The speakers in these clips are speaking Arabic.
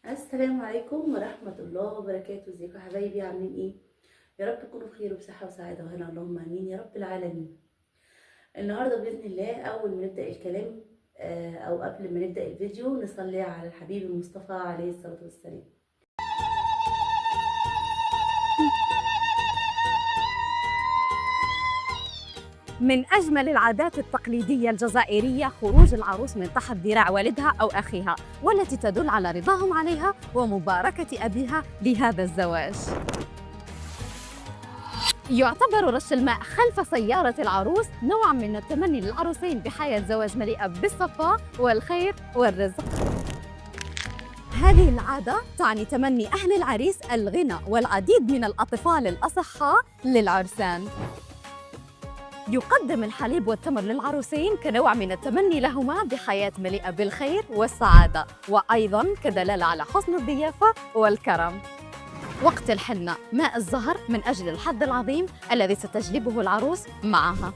السلام عليكم ورحمة الله وبركاته. ازيكم يا حبايبي؟ عاملين ايه؟ يا رب تكونوا بخير وبصحة وسعادة وهنا، اللهم امين يا رب العالمين. النهاردة بإذن الله أول ما نبدأ الكلام أو قبل ما نبدأ الفيديو نصلي على الحبيب المصطفى عليه الصلاة والسلام. من أجمل العادات التقليدية الجزائرية خروج العروس من تحت ذراع والدها أو أخيها، والتي تدل على رضاهم عليها ومباركة أبيها لهذا الزواج. يعتبر رش الماء خلف سيارة العروس نوعاً من التمني للعروسين بحياة زواج مليئة بالصفاء والخير والرزق. هذه العادة تعني تمني أهل العريس الغنى والعديد من الأطفال الأصحاء للعرسان. يقدم الحليب والتمر للعروسين كنوع من التمني لهما بحياة مليئة بالخير والسعادة، وأيضاً كدلالة على حسن الضيافة والكرم. وقت الحنة ماء الزهر من أجل الحظ العظيم الذي ستجلبه العروس معها.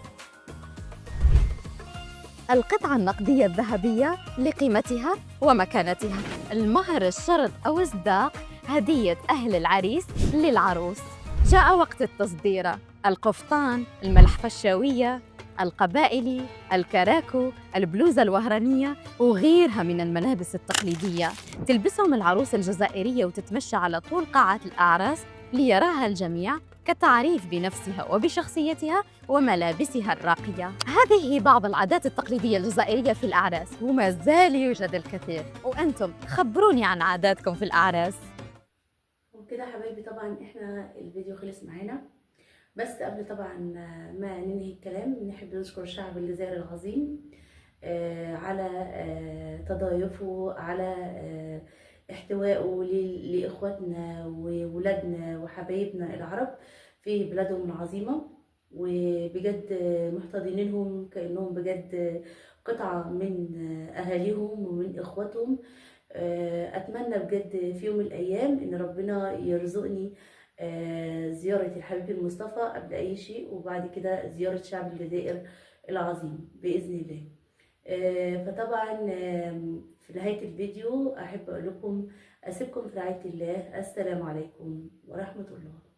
القطعة النقدية الذهبية لقيمتها ومكانتها. المهر الشرط أو الصداق هدية أهل العريس للعروس. جاء وقت التصديرة. القفطان، الملحفة الشاوية، القبائلي، الكراكو، البلوزة الوهرانية وغيرها من الملابس التقليدية تلبسهم العروس الجزائرية وتتمشى على طول قاعة الأعراس ليراها الجميع كتعريف بنفسها وبشخصيتها وملابسها الراقية. هذه بعض العادات التقليدية الجزائرية في الأعراس، وما زال يوجد الكثير. وأنتم خبروني عن عاداتكم في الأعراس. وكده حبايبي طبعا احنا الفيديو خلص معانا، بس قبل طبعا ما ننهي الكلام نحب نشكر الشعب الجزائري العظيم على تضايفه، على احتوائه لاخواتنا وولادنا وحبايبنا العرب في بلادهم العظيمة، وبجد محتضنينهم كأنهم بجد قطعة من أهاليهم ومن إخواتهم. أتمنى بجد في يوم من الأيام إن ربنا يرزقني زيارة الحبيب المصطفى قبل أي شيء، وبعد كده زيارة شعب الجزائر العظيم بإذن الله. فطبعا في نهاية الفيديو أحب أقول لكم أسيبكم في رعاية الله. السلام عليكم ورحمة الله.